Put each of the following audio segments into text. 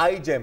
iGEM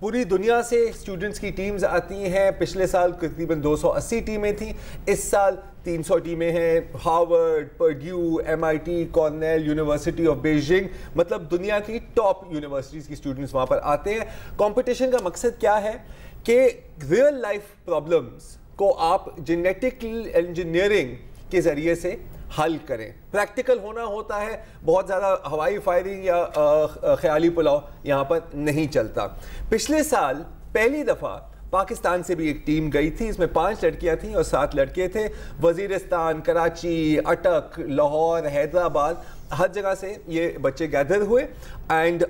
پوری دنیا سے اسٹوڈنٹس کی ٹیمز آتی ہیں. پچھلے سال تقریباً 280 ٹیمیں تھیں, اس سال 300 ٹیمیں ہیں. Harvard, Purdue, MIT, Cornell, university of Beijing, مطلب دنیا کی ٹاپ یونیورسٹیز کی اسٹوڈنٹس وہاں پر آتے ہیں. کمپٹیشن کا مقصد کیا ہے کہ ریئل لائف پرابلمس کو آپ جینیٹکل انجینئرنگ کے ذریعے سے حل کریں. پریکٹیکل ہونا ہوتا ہے, بہت زیادہ ہوائی فائرنگ یا خیالی پلاؤ یہاں پر نہیں چلتا. پچھلے سال پہلی دفعہ پاکستان سے بھی ایک ٹیم گئی تھی, اس میں 5 لڑکیاں تھیں اور 7 لڑکے تھے. وزیرستان, کراچی, اٹک, لاہور, حیدرآباد, ہر جگہ سے یہ بچے گیدر ہوئے. اینڈ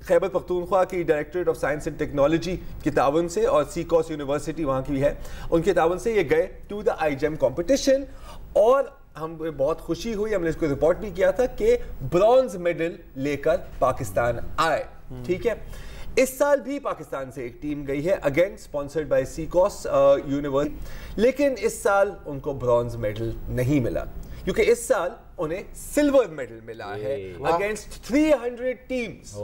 خیبر پختونخوا کی directorate of science and technology کے تعاون سے اور سیکوس یونیورسٹی وہاں کی ہے, ان کے تعاون سے یہ گئے ٹو دا IGEM کمپٹیشن. اور ہم بہت خوشی ہوئی, ہم نے اس کو رپورٹ بھی کیا تھا کہ برونز میڈل لے کر پاکستان آئے. ٹھیک ہے, اس سال بھی پاکستان سے ایک ٹیم گئی ہے, اگین اسپانسرڈ بائی سیکوس یونیورسٹی, لیکن اس سال ان کو برونز میڈل نہیں ملا کیونکہ اس سال انہیں سلور میڈل ملا ہے against 300 teams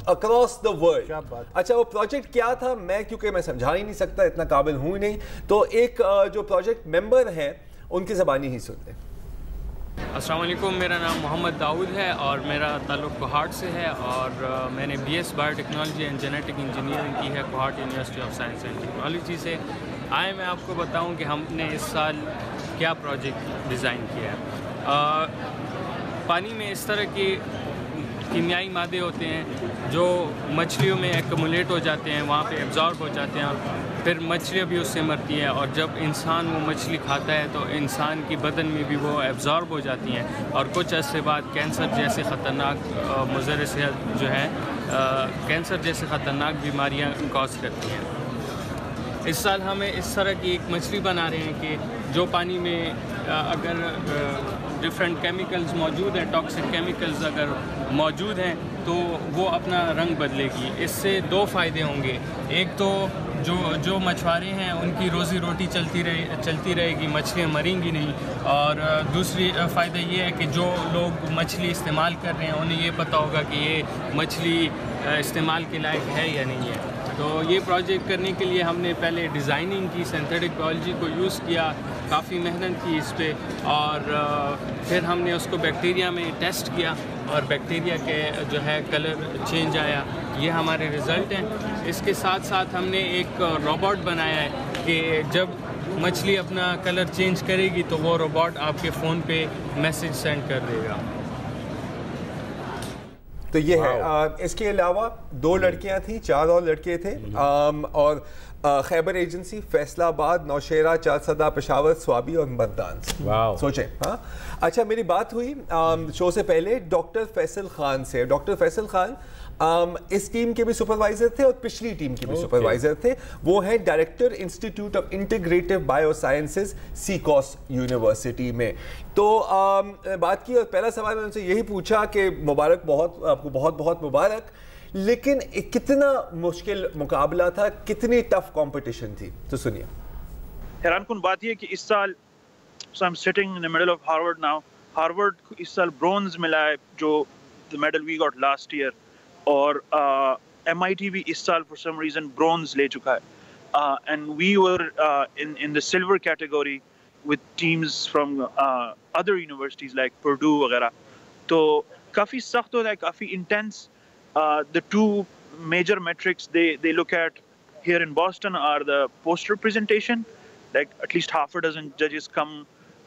across the world. اچھا, وہ پروجیکٹ کیا تھا میں کیونکہ میں سمجھا ہی نہیں سکتا, اتنا قابل ہوں ہی نہیں, تو ایک جو پروجیکٹ ممبر ہیں ان کی زبانی ہی سنتے ہیں. السلام علیکم, میرا نام محمد داؤد ہے اور میرا تعلق کوہاٹ سے ہے, اور میں نے BS bio technology and genetic engineering کی ہے Kohat university of science and technology سے. میں آپ کو بتاؤں کہ ہم نے اس سال کیا پروجیکٹ ڈیزائن کیا ہے. پانی میں اس طرح کے کیمیائی مادے ہوتے ہیں جو مچھلیوں میں ایکومولیٹ ہو جاتے ہیں, وہاں پہ ایبزارب ہو جاتے ہیں, اور پھر مچھلیاں بھی اس سے مرتی ہیں, اور جب انسان وہ مچھلی کھاتا ہے تو انسان کی بدن میں بھی وہ ایبزارب ہو جاتی ہیں, اور کچھ عرصے بعد کینسر جیسے خطرناک مضر صحت جو ہے, کینسر جیسے خطرناک بیماریاں کاز کرتی ہیں. اس سال ہمیں اس طرح کی ایک مچھلی بنا رہے ہیں کہ جو پانی میں اگر ڈفرینٹ کیمیکلز موجود ہیں, ٹاکسک کیمیکلز اگر موجود ہیں تو وہ اپنا رنگ بدلے گی. اس سے 2 فائدے ہوں گے. ایک تو جو مچھوارے ہیں ان کی روزی روٹی چلتی رہے گی, مچھلیاں مریں گی نہیں, اور دوسری فائدہ یہ ہے کہ جو لوگ مچھلی استعمال کر رہے ہیں انہیں یہ پتہ ہوگا کہ یہ مچھلی استعمال کے لائق ہے یا نہیں ہے. تو یہ پروجیکٹ کرنے کے لیے ہم نے پہلے ڈیزائننگ کی, سینتھیٹک بایولوجی کو یوز کیا, کافی محنت کی اس پہ, اور پھر ہم نے اس کو بیکٹیریا میں ٹیسٹ کیا اور بیکٹیریا کے جو ہے کلر چینج آیا. یہ ہمارے رزلٹ ہیں. اس کے ساتھ ساتھ ہم نے ایک روبوٹ بنایا ہے کہ جب مچھلی اپنا کلر چینج کرے گی تو وہ روبوٹ آپ کے فون پہ میسیج سینڈ کر دے گا. تو یہ ہے. اس کے علاوہ 2 لڑکیاں تھیں, 4 اور لڑکے تھے, اور خیبر ایجنسی, فیصلہ آباد, نوشیرہ, چارسدہ, پشاور, سوابی اور مردان. سوچیں. ہاں, اچھا, میری بات ہوئی شو سے پہلے ڈاکٹر فیصل خان سے. ڈاکٹر فیصل خان اس ٹیم کے بھی سپروائزر تھے اور پچھلی ٹیم کے بھی سپروائزر تھے. وہ ہیں director institute of integrative biosciences, سیکوس یونیورسٹی میں. تو بات کی اور پہلا سوال میں نے ان سے یہی پوچھا کہ مبارک, آپ کو بہت بہت مبارک, لیکن کتنا مشکل مقابلہ تھا, کتنی ٹف کمپٹیشن تھی, تو سنیے. حیران کن بات یہ کہ اس سال so I'm sitting in the middle of Harvard now. Harvard اس سال برونز ملا ہے, جو the medal we got last year, اور MIT بھی اس سال for some reason برونز لے چکا ہے, and we were in the silver category with teams from other universities like Purdue وغیرہ. تو کافی سخت ہوتا ہے, کافی intense. The 2 major metrics they look at here in Boston are the poster presentation, like at least half a dozen judges come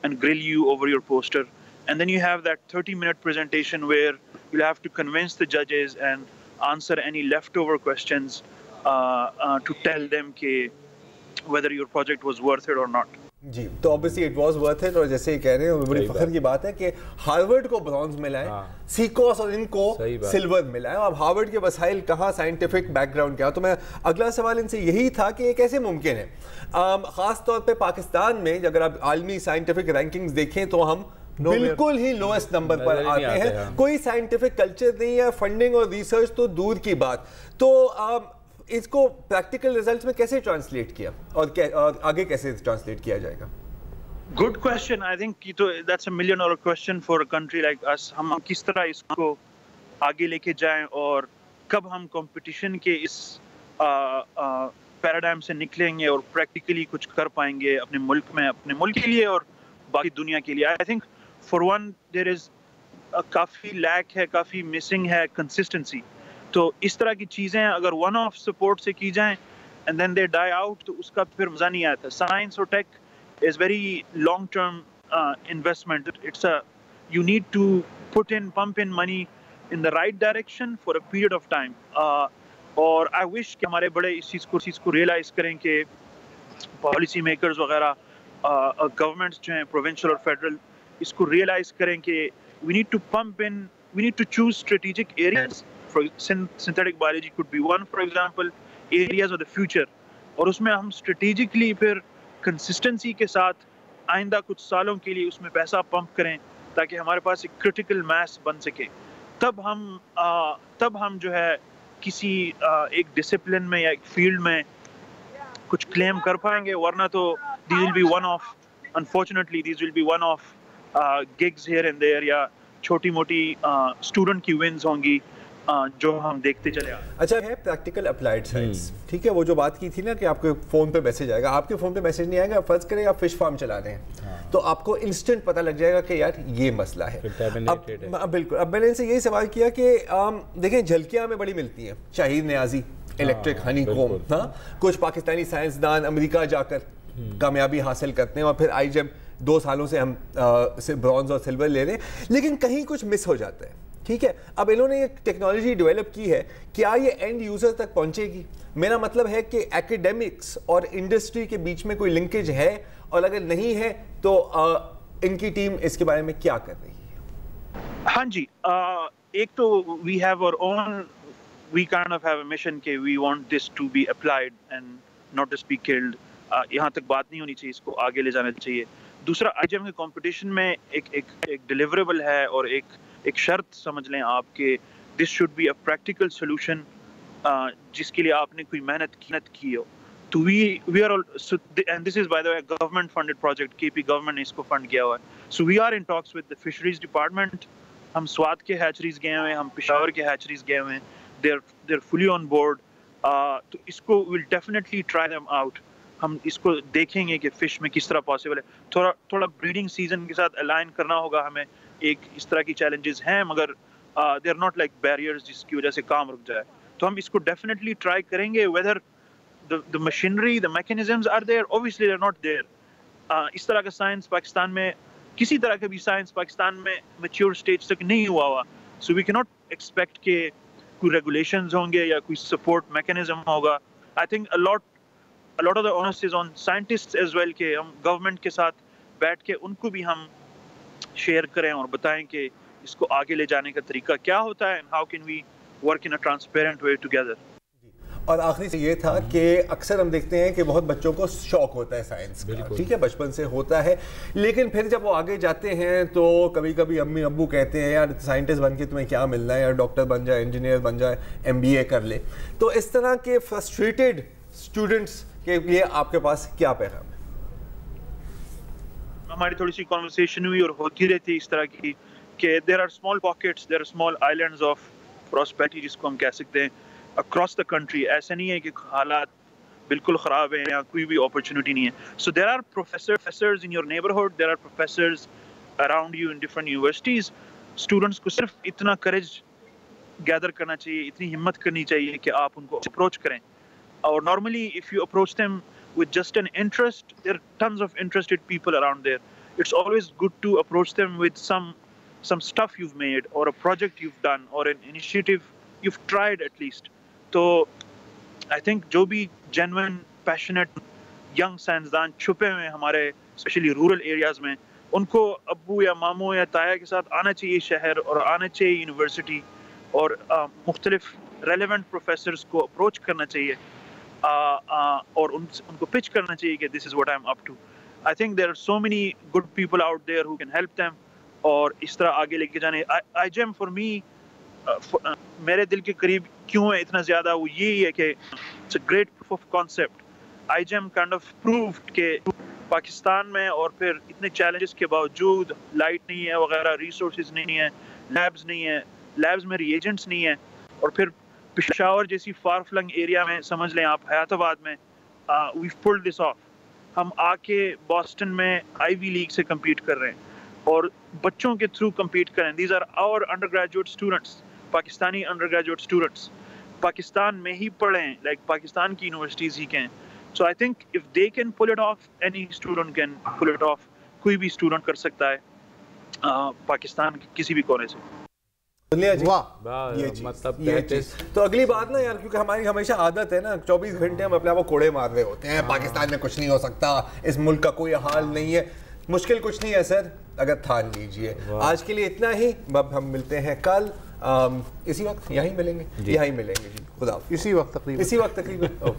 and grill you over your poster, and then you have that 30-minute presentation where you'll have to convince the judges and answer any leftover questions to tell them whether your project was worth it or not. جی, تو obviously it was worth it, اور جیسے کہہ رہے ہیں بڑی فخر کی بات ہے کہ ہارورڈ کو برونز ملا ہے, سیکوس اور ان کو سلور ملا ہے. اب ہارورڈ کے مسائل کہاں, سائنٹیفک بیک گراؤنڈ کیا. تو میں اگلا سوال ان سے یہی تھا کہ یہ کیسے ممکن ہے, خاص طور پہ پاکستان میں اگر آپ عالمی سائنٹیفک رینکنگز دیکھیں تو ہم بالکل ہی لوئسٹ نمبر پر آتے ہیں. کوئی سائنٹیفک کلچر نہیں ہے, فنڈنگ اور ریسرچ تو دور کی بات. تو اس کو پریکٹیکل ریزلٹس میں کیسے ٹرانسلیٹ کیا اور آگے کیسے ٹرانسلیٹ کیا جائے گا؟ Good question. I think that's a $1 million question for a country like اس. ہم کس طرح اس کو آگے لے کے جائیں اور کب ہم کمپٹیشن کے اس پیراڈائم سے نکلیں گے اور پریکٹیکلی کچھ کر پائیں گے اپنے ملک میں, اپنے ملک کے لیے اور باقی دنیا کے لیے. I think for one there is کافی لیک ہے, کافی مسنگ ہے کنسسٹنسی. تو اس طرح کی چیزیں اگر ون آف سپورٹ سے کی جائیں and then they dye out تو اس کا پھر مزہ نہیں آتا. سائنس اور tech is very long term investment. You need to pump in money in the right direction for a period of time. اور I wish کہ ہمارے بڑے اس چیز کو ریئلائز کریں کہ پالیسی میکرز وغیرہ گورنمنٹس جو ہیں پروونشل اور فیڈرل اس کو ریئلائز کریں کہ we need to choose strategic areas. For synthetic biology could be one, for example, areas of the future. اور اس میں ہم اسٹریٹجکلی پھر کنسسٹنسی کے ساتھ آئندہ کچھ سالوں کے لیے اس میں پیسہ پمپ کریں تاکہ ہمارے پاس ایک کرٹیکل میس بن سکے. تب ہم جو ہے کسی ایک ڈسپلن میں یا ایک فیلڈ میں کچھ کلیم کر پائیں گے, ورنہ تو these will be one off, unfortunately these will be one off gigs here and there یا چھوٹی موٹی اسٹوڈنٹ کی ونز ہوں گی جو ہم دیکھتے چلے آئے. اچھا ہے پریکٹیکل اپلائیڈ سائنس, ٹھیک ہے, وہ جو بات کی تھی نا کہ آپ کے فون پہ میسج آئے گا, آپ کے فون پہ میسج نہیں آئے گا. فرض کریں آپ فش فارم چلا رہے ہیں تو آپ کو انسٹنٹ پتہ لگ جائے گا کہ یار یہ مسئلہ ہے. بالکل. اب میں نے ان سے یہی سوال کیا کہ دیکھیں جھلکیاں ہمیں بڑی ملتی ہیں, شاہید نیازی, الیکٹرک ہنی کوم, ہاں, کچھ پاکستانی سائنسدان امریکہ جا کر کامیابی حاصل کرتے ہیں اور پھر آئی جب 2 سالوں سے ہم برونز اور سلور لے رہے ہیں, لیکن کہیں کچھ مس ہو جاتا ہے. ٹھیک ہے, اب انہوں نے ایک ٹیکنالوجی ڈیولپ کی ہے, کیا یہ اینڈ یوزر تک پہنچے گی؟ میرا مطلب ہے کہ ایکیڈیمکس اور انڈسٹری کے بیچ میں کوئی لنکیج ہے, اور اگر نہیں ہے تو ان کی ٹیم اس کے بارے میں کیا کر رہی ہے؟ ہاں جی, ایک تو we have our own, we kind of have a mission کہ we want this to be applied and not just be called. یہاں تک بات نہیں ہونی چاہیے, اس کو آگے لے جانا چاہیے. دوسرا, آئی جی ایم کے کمپٹیشن میں ایک ڈیلیوریبل ہے اور ایک شرط سمجھ لیں آپ کہ this should be a practical solution جس کے لیے آپ نے کوئی محنت کی ہو. تو we are and this is by the way government funded project, K P government نے اس کو فنڈ کیا ہوا ہے. So we are in talks with the fisheries department. ہم سوات کے ہیچریز گئے ہوئے ہیں, ہم پشاور کے ہیچریز گئے ہوئے ہیں, they are fully on board. تو اس کو will definitely try them out. ہم اس کو دیکھیں گے کہ فش میں کس طرح پاسبل ہے. تھوڑا بریڈنگ سیزن کے ساتھ الائن کرنا ہوگا ہمیں. ایک اس طرح کی چیلنجز ہیں مگر they are not like barriers جس کی وجہ سے کام رک جائے. تو ہم اس کو ڈیفینیٹلی ٹرائی کریں گے. Weather the machinery, the mechanisms are there, obviously they're not there. اس طرح کا سائنس پاکستان میں, کسی طرح کا بھی سائنس پاکستان میں میچور سٹیج تک نہیں ہوا. سو وی cannot expect کہ کوئی ریگولیشنز ہوں گے یا کوئی سپورٹ میکینزم ہوگا. I think a lot of the onus is on scientists as well کہ ہم گورنمنٹ کے ساتھ بیٹھ کے ان کو بھی ہم شیئر کریں اور بتائیں کہ اس کو آگے لے جانے کا طریقہ کیا ہوتا ہے, and how can we work in a transparent way together. اور آخری سے یہ تھا کہ اکثر ہم دیکھتے ہیں کہ بہت بچوں کو شوق ہوتا ہے سائنس کا, ٹھیک ہے, بچپن سے ہوتا ہے, لیکن پھر جب وہ آگے جاتے ہیں تو کبھی کبھی امی ابو کہتے ہیں یار سائنٹسٹ بن کے تمہیں کیا ملنا ہے, یار ڈاکٹر بن جائے, انجینئر بن جائے, MBA کر لے. تو اس طرح کے فرسٹریٹڈ اسٹوڈنٹس کے لیے آپ کے پاس کیا پیغام ہے؟ ہماری تھوڑی سی کنورسیشن ہوئی اور ہوتی رہتی اس طرح کی کہ there are small pockets, there are small islands of prosperity جس کو ہم کہہ سکتے ہیں across the country. ایسا نہیں ہے کہ حالات بالکل خراب ہیں یا کوئی بھی اپرچونٹی نہیں ہے. So there are professors in your neighborhood, there are professors around you in different universities. Students کو صرف اتنا courage gather کرنا چاہیے, اتنی ہمت کرنی چاہیے کہ آپ ان کو approach کریں. اور normally if you approach them with just an interest, there are tons of interested people around there. It's always good to approach them with some stuff you've made or a project you've done or an initiative you've tried at least. تو I think جو بھی genuine passionate young سائنسدان چھپے ہوئے ہیں ہمارے especially rural areas میں, ان کو ابو یا ماموں یا تایا کے ساتھ آنا چاہیے شہر اور آنا چاہیے یونیورسٹی اور مختلف ریلیونٹ پروفیسرس کو اپروچ کرنا چاہیے اور ان کو پچ کرنا چاہیے کہ this is what I am up to. I think there are so many good people out there who can help them اور اس طرح آگے لے کے جانے. آئی جیم فار می میرے دل کے قریب کیوں ہے اتنا زیادہ, وہ یہی ہے کہ it's a great proof of concept. I جیم کائنڈ آف پرووڈ کہ پاکستان میں اور پھر اتنے چیلنجز کے باوجود لائٹ نہیں ہے وغیرہ, ریسورسز نہیں ہیں, لیبز نہیں ہیں, لیبز میں ری ایجنٹس نہیں ہیں, اور پھر پشاور جیسی فار فلنگ ایریا میں سمجھ لیں آپ حیات آباد میں we've pulled this off. ہم آ کے بoston میں آئی لیگ سے کمپیٹ کر رہے ہیں اور بچوں کے تھرو کمپیٹ کریں. These are our undergraduate students, Pakistani undergraduate students. Pakistan میں ہی پڑھیں, like پاکستان کی یونیورسٹیز ہی کہیں. So I think if they can pull it off, any student can pull it off. کوئی بھی اسٹوڈنٹ کر سکتا ہے پاکستان کے کسی بھی کونے سے. تو اگلی بات نا یار, کیونکہ ہماری ہمیشہ عادت ہے نا 24 گھنٹے ہم اپنے آپ کو کوڑے مار رہے ہوتے ہیں, پاکستان میں کچھ نہیں ہو سکتا, اس ملک کا کوئی حال نہیں ہے. مشکل کچھ نہیں ہے سر, اگر تھان لیجئے. آج کے لیے اتنا ہی, اب ہم ملتے ہیں کل اسی وقت, یہیں ملیں گے, یہیں ملیں گے جی. خدا اسی وقت تقریباً.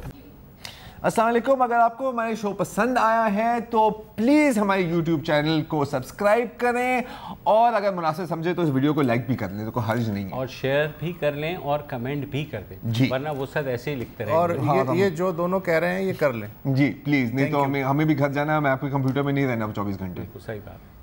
السلام علیکم. اگر آپ کو ہمارے شو پسند آیا ہے تو پلیز ہمارے یوٹیوب چینل کو سبسکرائب کریں, اور اگر مناسب سمجھے تو اس ویڈیو کو لائک بھی کر لیں, تو کوئی حرج نہیں ہے, اور شیئر بھی کر لیں اور کمنٹ بھی کر دیں جی, ورنہ وہ سب ایسے ہی لکھتے رہیں. اور یہ جو دونوں کہہ رہے ہیں یہ کر لیں جی پلیز, نہیں تو ہمیں بھی گھر جانا ہے, میں آپ کے کمپیوٹر میں نہیں رہنا 24 گھنٹے. صحیح بات.